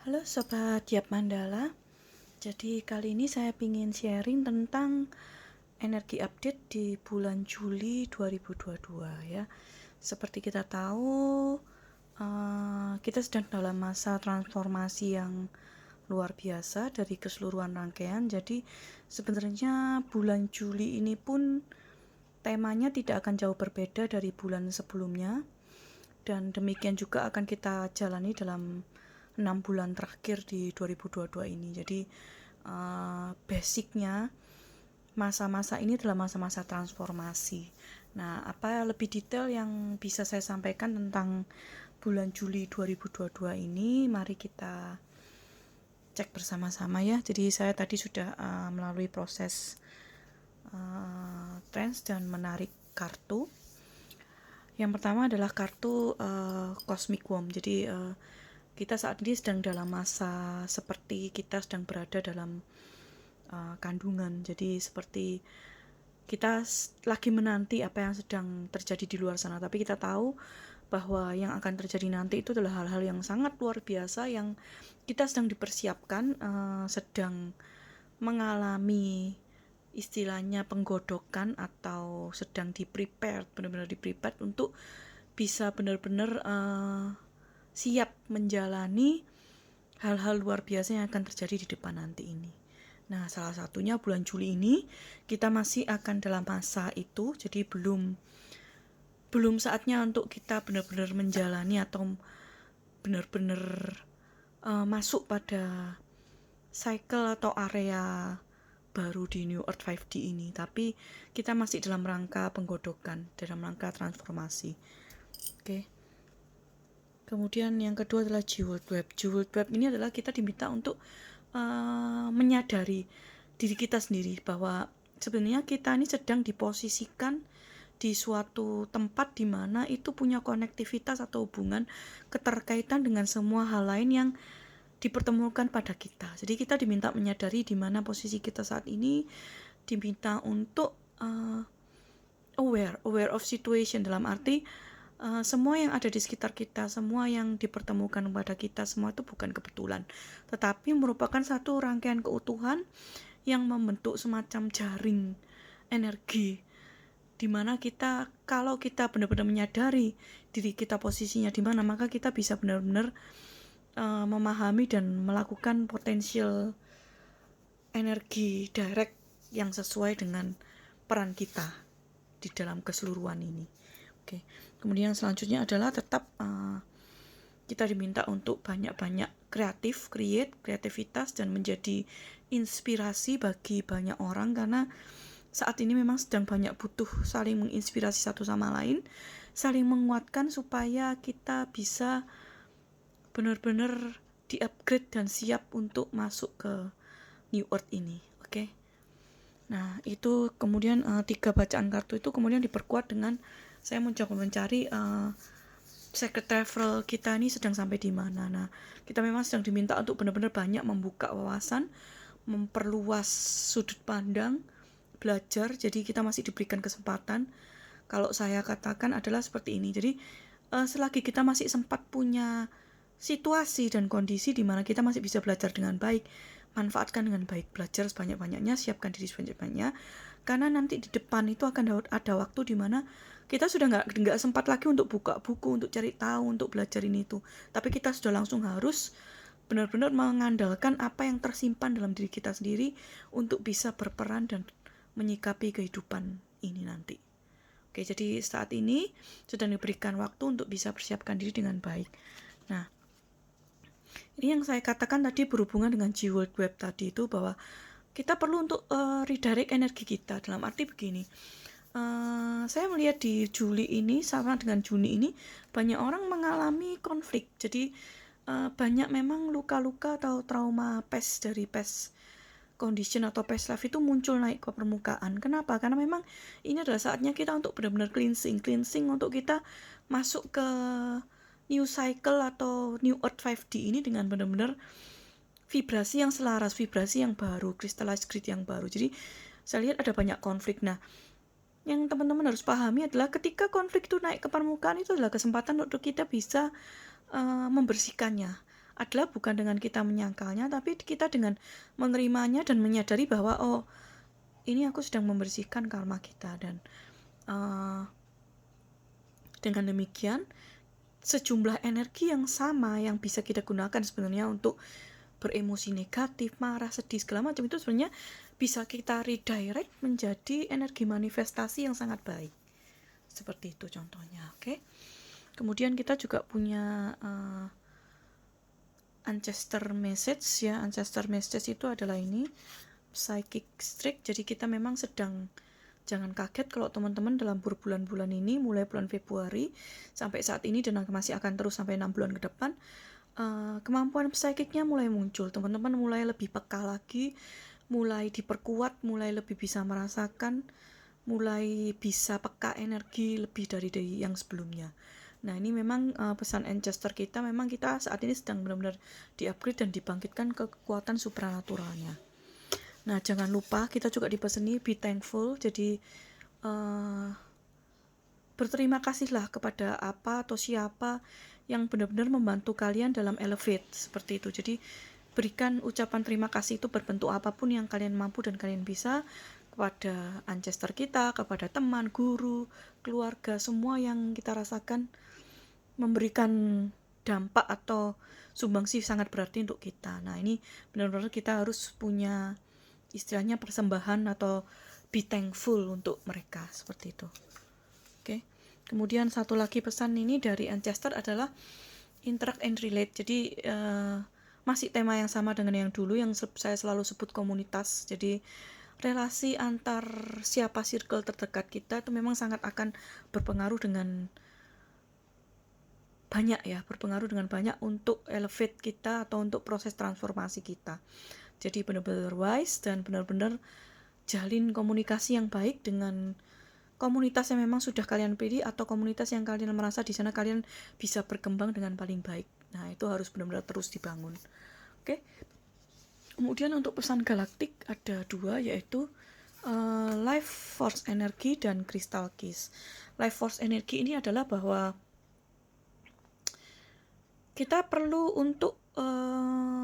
Halo Sobat Yap Mandala. Jadi kali ini saya ingin sharing tentang energi update di bulan Juli 2022 ya. Seperti kita tahu, kita sedang dalam masa transformasi yang luar biasa dari keseluruhan rangkaian. Jadi sebenarnya bulan Juli ini pun temanya tidak akan jauh berbeda dari bulan sebelumnya. Dan demikian juga akan kita jalani dalam 6 bulan terakhir di 2022 ini. Jadi basicnya masa-masa ini adalah masa-masa transformasi. Nah, apa lebih detail yang bisa saya sampaikan tentang bulan Juli 2022 ini? Mari kita cek bersama-sama ya. Jadi saya tadi sudah melalui proses trans dan menarik kartu. Yang pertama adalah kartu Cosmic Womb. Jadi kita saat ini sedang dalam masa seperti kita sedang berada dalam kandungan. Jadi seperti kita lagi menanti apa yang sedang terjadi di luar sana. Tapi kita tahu bahwa yang akan terjadi nanti itu adalah hal-hal yang sangat luar biasa yang kita sedang dipersiapkan, sedang mengalami istilahnya penggodokan atau sedang di-prepare, benar-benar di-prepare untuk bisa benar-benar siap menjalani hal-hal luar biasa yang akan terjadi di depan nanti ini. Nah, salah satunya bulan Juli ini kita masih akan dalam masa itu, jadi belum saatnya untuk kita benar-benar menjalani atau benar-benar masuk pada cycle atau area baru di New Earth 5D ini, tapi kita masih dalam rangka penggodokan, dalam rangka transformasi. Oke. Kemudian yang kedua adalah Jeweled Web. Jeweled Web ini adalah kita diminta untuk menyadari diri kita sendiri bahwa sebenarnya kita ini sedang diposisikan di suatu tempat di mana itu punya konektivitas atau hubungan keterkaitan dengan semua hal lain yang dipertemukan pada kita. Jadi kita diminta menyadari di mana posisi kita saat ini, diminta untuk aware of situation, dalam arti semua yang ada di sekitar kita, semua yang dipertemukan pada kita, semua itu bukan kebetulan, tetapi merupakan satu rangkaian keutuhan yang membentuk semacam jaring energi, dimana kita, kalau kita benar-benar menyadari diri kita posisinya di mana, maka kita bisa benar-benar memahami dan melakukan potensial energi direct yang sesuai dengan peran kita di dalam keseluruhan ini. Oke. Kemudian selanjutnya adalah tetap kita diminta untuk banyak-banyak kreativitas dan menjadi inspirasi bagi banyak orang, karena saat ini memang sedang banyak butuh saling menginspirasi satu sama lain, saling menguatkan supaya kita bisa benar-benar di-upgrade dan siap untuk masuk ke New Earth ini. Oke. Nah, itu kemudian 3 bacaan kartu itu kemudian diperkuat dengan saya mencoba mencari secret travel kita ini sedang sampai di mana. Nah, kita memang sedang diminta untuk benar-benar banyak membuka wawasan, memperluas sudut pandang, belajar. Jadi kita masih diberikan kesempatan. Kalau saya katakan adalah seperti ini. Jadi selagi kita masih sempat punya situasi dan kondisi di mana kita masih bisa belajar dengan baik, manfaatkan dengan baik, belajar sebanyak-banyaknya, siapkan diri sebanyak-banyaknya, karena nanti di depan itu akan ada waktu di mana kita sudah nggak sempat lagi untuk buka buku, untuk cari tahu, untuk belajar ini itu, tapi kita sudah langsung harus benar-benar mengandalkan apa yang tersimpan dalam diri kita sendiri untuk bisa berperan dan menyikapi kehidupan ini nanti. Oke, jadi saat ini sudah diberikan waktu untuk bisa persiapkan diri dengan baik. Nah, ini yang saya katakan tadi berhubungan dengan Jeweled Web tadi itu, bahwa kita perlu untuk redirect energi kita, dalam arti begini. Saya melihat di Juli ini sama dengan Juni ini banyak orang mengalami konflik. Jadi banyak memang luka-luka atau trauma past dari past condition atau past life itu muncul naik ke permukaan. Kenapa? Karena memang ini adalah saatnya kita untuk benar-benar cleansing untuk kita masuk ke new cycle atau New Earth 5D ini dengan benar-benar vibrasi yang selaras, vibrasi yang baru, crystallized grid yang baru. Jadi saya lihat ada banyak konflik. Nah, yang teman-teman harus pahami adalah ketika konflik itu naik ke permukaan, itu adalah kesempatan untuk kita bisa membersihkannya. adalah bukan dengan kita menyangkalnya, tapi kita dengan menerimanya dan menyadari bahwa oh, ini aku sedang membersihkan karma kita. Dan dengan demikian sejumlah energi yang sama yang bisa kita gunakan sebenarnya untuk beremosi negatif, marah, sedih, segala macam itu sebenarnya bisa kita redirect menjadi energi manifestasi yang sangat baik. Seperti itu contohnya, oke? Kemudian kita juga punya ancestor message ya. Ancestor message itu adalah ini psychic streak. Jadi kita memang sedang, jangan kaget kalau teman-teman dalam bulan-bulan ini, mulai bulan Februari sampai saat ini dan masih akan terus sampai 6 bulan ke depan, kemampuan psychicnya mulai muncul. Teman-teman mulai lebih peka lagi, mulai diperkuat, mulai lebih bisa merasakan, mulai bisa peka energi lebih dari yang sebelumnya. Nah, ini memang pesan ancestor kita, memang kita saat ini sedang benar-benar di-upgrade dan dibangkitkan ke kekuatan supranaturalnya. Nah, jangan lupa kita juga dipeseni be thankful. Jadi berterima kasihlah kepada apa atau siapa yang benar-benar membantu kalian dalam elevate, seperti itu. Jadi berikan ucapan terima kasih itu berbentuk apapun yang kalian mampu dan kalian bisa, kepada ancestor kita, kepada teman, guru, keluarga, semua yang kita rasakan memberikan dampak atau sumbangsi sangat berarti untuk kita. Nah, ini benar-benar kita harus punya istilahnya persembahan atau be thankful untuk mereka, seperti itu. Oke. Kemudian satu lagi pesan ini dari ancestor adalah interact and relate. Jadi masih tema yang sama dengan yang dulu yang saya selalu sebut komunitas. Jadi relasi antar siapa circle terdekat kita itu memang sangat akan berpengaruh dengan banyak ya, berpengaruh dengan banyak untuk elevate kita atau untuk proses transformasi kita. Jadi benar-benar wise dan benar-benar jalin komunikasi yang baik dengan komunitas yang memang sudah kalian pilih atau komunitas yang kalian merasa di sana kalian bisa berkembang dengan paling baik. Nah, itu harus benar-benar terus dibangun. Oke. Kemudian untuk pesan galaktik ada 2, yaitu life force energy dan crystal keys. Life force energy ini adalah bahwa kita perlu untuk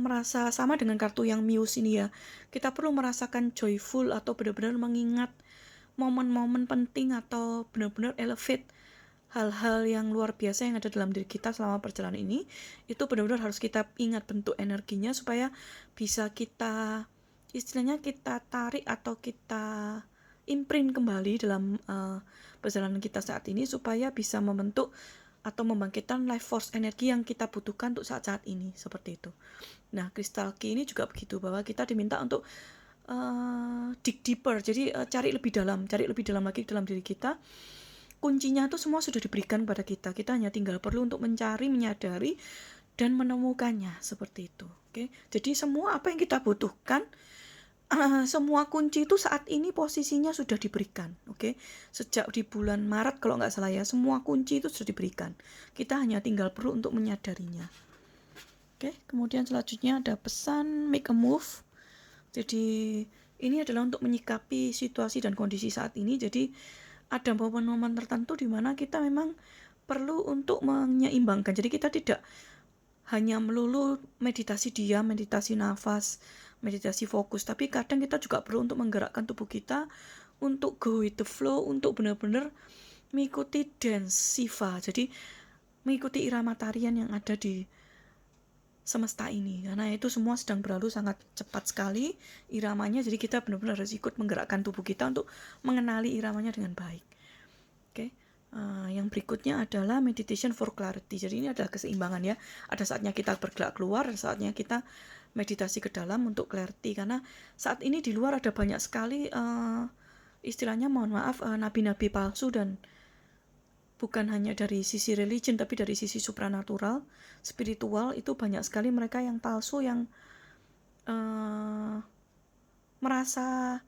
merasa sama dengan kartu yang Muse ini ya. Kita perlu merasakan joyful atau benar-benar mengingat momen-momen penting atau benar-benar elevate hal-hal yang luar biasa yang ada dalam diri kita selama perjalanan ini. Itu benar-benar harus kita ingat bentuk energinya supaya bisa kita istilahnya kita tarik atau kita imprint kembali dalam perjalanan kita saat ini supaya bisa membentuk atau membangkitkan life force energi yang kita butuhkan untuk saat-saat ini, seperti itu. Nah, crystal key ini juga begitu, bahwa kita diminta untuk dig deeper, jadi cari lebih dalam lagi dalam diri kita. Kuncinya itu semua sudah diberikan pada kita hanya tinggal perlu untuk mencari, menyadari, dan menemukannya, seperti itu. Oke, jadi semua apa yang kita butuhkan, semua kunci itu saat ini posisinya sudah diberikan. Oke, sejak di bulan Maret kalau nggak salah ya, semua kunci itu sudah diberikan. Kita hanya tinggal perlu untuk menyadarinya. Oke, kemudian selanjutnya ada pesan make a move. Jadi ini adalah untuk menyikapi situasi dan kondisi saat ini. Jadi ada momen-momen tertentu di mana kita memang perlu untuk menyeimbangkan. Jadi kita tidak hanya melulu meditasi diam, meditasi nafas, meditasi fokus, tapi kadang kita juga perlu untuk menggerakkan tubuh kita untuk go with the flow, untuk benar-benar mengikuti dance Shiva. Jadi mengikuti irama tarian yang ada di semesta ini, karena itu semua sedang berlalu sangat cepat sekali iramanya. Jadi kita benar-benar harus ikut menggerakkan tubuh kita untuk mengenali iramanya dengan baik. Oke. Yang berikutnya adalah meditation for clarity. Jadi ini adalah keseimbangan ya. Ada saatnya kita bergerak keluar, ada saatnya kita meditasi ke dalam untuk clarity. Karena saat ini di luar ada banyak sekali istilahnya, mohon maaf, nabi-nabi palsu, dan bukan hanya dari sisi religion tapi dari sisi supranatural, spiritual, itu banyak sekali mereka yang palsu yang merasa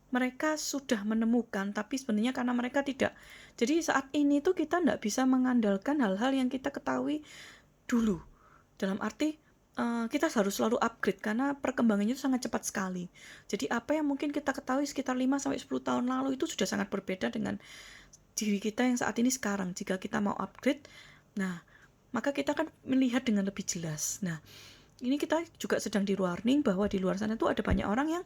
mereka sudah menemukan, tapi sebenarnya karena mereka tidak. Jadi saat ini tuh kita tidak bisa mengandalkan hal-hal yang kita ketahui dulu. Dalam arti kita harus selalu upgrade karena perkembangannya itu sangat cepat sekali. Jadi apa yang mungkin kita ketahui sekitar 5-10 tahun lalu itu sudah sangat berbeda dengan diri kita yang saat ini sekarang. Jika kita mau upgrade, nah maka kita akan melihat dengan lebih jelas. Nah, ini kita juga sedang di warning bahwa di luar sana tuh ada banyak orang yang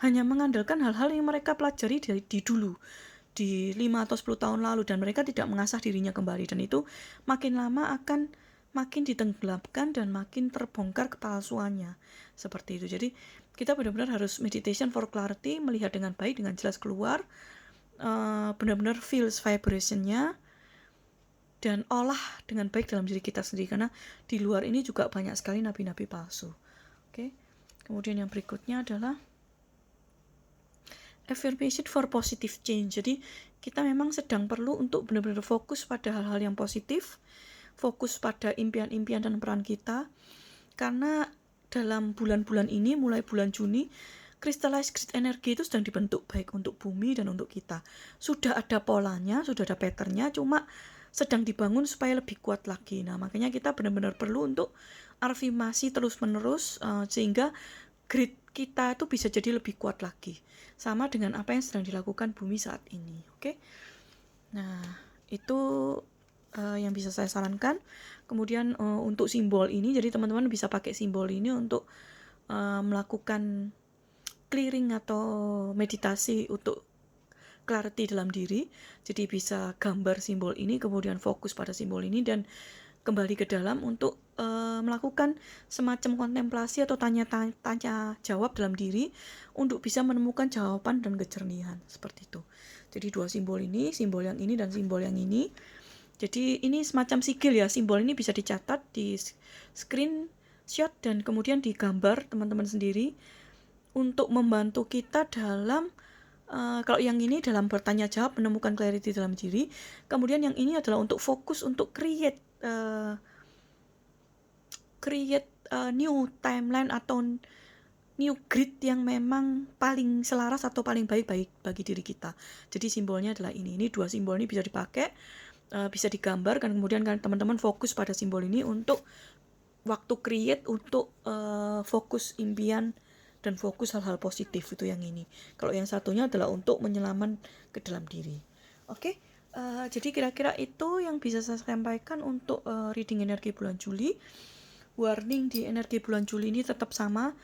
hanya mengandalkan hal-hal yang mereka pelajari di dulu, di 5 atau 10 tahun lalu, dan mereka tidak mengasah dirinya kembali, dan itu makin lama akan makin ditenggelamkan dan makin terbongkar kepalsuannya. Seperti itu. Jadi kita benar-benar harus meditation for clarity, melihat dengan baik, dengan jelas keluar, benar-benar feels vibration-nya, dan olah dengan baik dalam diri kita sendiri, karena di luar ini juga banyak sekali nabi-nabi palsu. Oke. Kemudian yang berikutnya adalah affirmation for positive change. Jadi kita memang sedang perlu untuk benar-benar fokus pada hal-hal yang positif, fokus pada impian-impian dan peran kita, karena dalam bulan-bulan ini, mulai bulan Juni, crystallized grid energi itu sedang dibentuk baik untuk bumi dan untuk kita. Sudah ada polanya, sudah ada patternnya, cuma sedang dibangun supaya lebih kuat lagi. Nah, makanya kita benar-benar perlu untuk afirmasi terus-menerus, sehingga grid kita itu bisa jadi lebih kuat lagi. Sama dengan apa yang sedang dilakukan bumi saat ini. Oke? Nah, itu yang bisa saya sarankan. Kemudian untuk simbol ini, jadi teman-teman bisa pakai simbol ini untuk melakukan clearing atau meditasi untuk clarity dalam diri. Jadi bisa gambar simbol ini, kemudian fokus pada simbol ini, dan kembali ke dalam untuk melakukan semacam kontemplasi atau tanya jawab dalam diri untuk bisa menemukan jawaban dan kejernihan, seperti itu. Jadi 2 simbol ini, simbol yang ini dan simbol yang ini. Jadi ini semacam sigil ya, simbol ini bisa dicatat di screenshot dan kemudian digambar teman-teman sendiri untuk membantu kita dalam kalau yang ini dalam bertanya jawab, menemukan clarity dalam diri. Kemudian yang ini adalah untuk fokus untuk create new timeline atau new grid yang memang paling selaras atau paling baik bagi diri kita. Jadi simbolnya adalah ini. Ini 2 simbol ini bisa dipakai, bisa digambar, dan kemudian kan teman-teman fokus pada simbol ini untuk waktu create, untuk fokus impian dan fokus hal-hal positif, itu yang ini. Kalau yang satunya adalah untuk menyelaman ke dalam diri. Oke, jadi kira-kira itu yang bisa saya sampaikan untuk reading energi bulan Juli. Warning di energi bulan Juli ini tetap sama,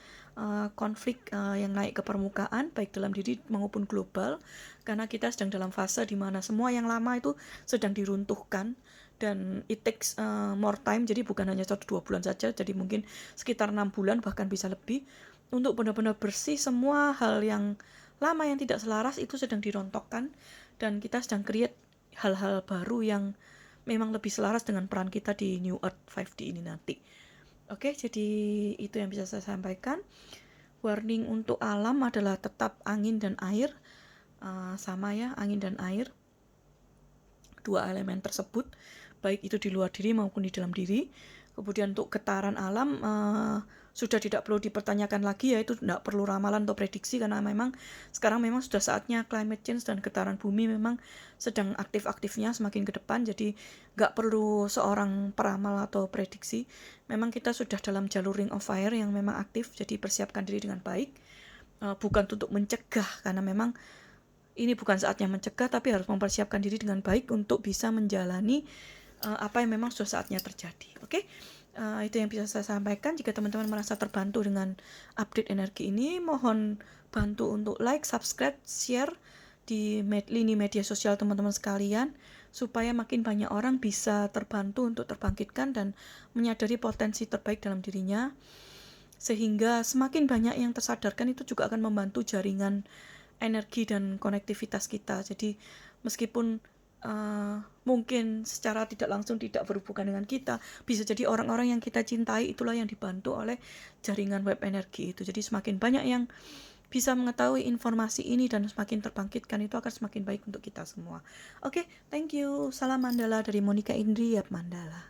konflik yang naik ke permukaan baik dalam diri maupun global, karena kita sedang dalam fase di mana semua yang lama itu sedang diruntuhkan, dan it takes more time. Jadi bukan hanya 1-2 bulan saja, jadi mungkin sekitar 6 bulan bahkan bisa lebih, untuk benar-benar bersih semua hal yang lama yang tidak selaras itu sedang dirontokkan, dan kita sedang create hal-hal baru yang memang lebih selaras dengan peran kita di New Earth 5D ini nanti. Oke, jadi itu yang bisa saya sampaikan. Warning untuk alam adalah tetap angin dan air, sama ya, angin dan air, 2 elemen tersebut, baik itu di luar diri maupun di dalam diri. Kemudian untuk getaran alam sudah tidak perlu dipertanyakan lagi, yaitu tidak perlu ramalan atau prediksi, karena memang sekarang memang sudah saatnya climate change dan getaran bumi memang sedang aktif-aktifnya semakin ke depan. Jadi nggak perlu seorang peramal atau prediksi, memang kita sudah dalam jalur ring of fire yang memang aktif. Jadi persiapkan diri dengan baik, bukan untuk mencegah, karena memang ini bukan saatnya mencegah, tapi harus mempersiapkan diri dengan baik untuk bisa menjalani apa yang memang sudah saatnya terjadi. Oke? Itu yang bisa saya sampaikan. Jika teman-teman merasa terbantu dengan update energi ini, mohon bantu untuk like, subscribe, share di lini media sosial teman-teman sekalian, supaya makin banyak orang bisa terbantu untuk terbangkitkan dan menyadari potensi terbaik dalam dirinya, sehingga semakin banyak yang tersadarkan, itu juga akan membantu jaringan energi dan konektivitas kita. Jadi meskipun mungkin secara tidak langsung tidak berhubungan dengan kita, bisa jadi orang-orang yang kita cintai itulah yang dibantu oleh jaringan web energi itu. Jadi semakin banyak yang bisa mengetahui informasi ini dan semakin terbangkitkan, itu akan semakin baik untuk kita semua. Oke, thank you. Salam Mandala dari Monica Indri Yap Mandala.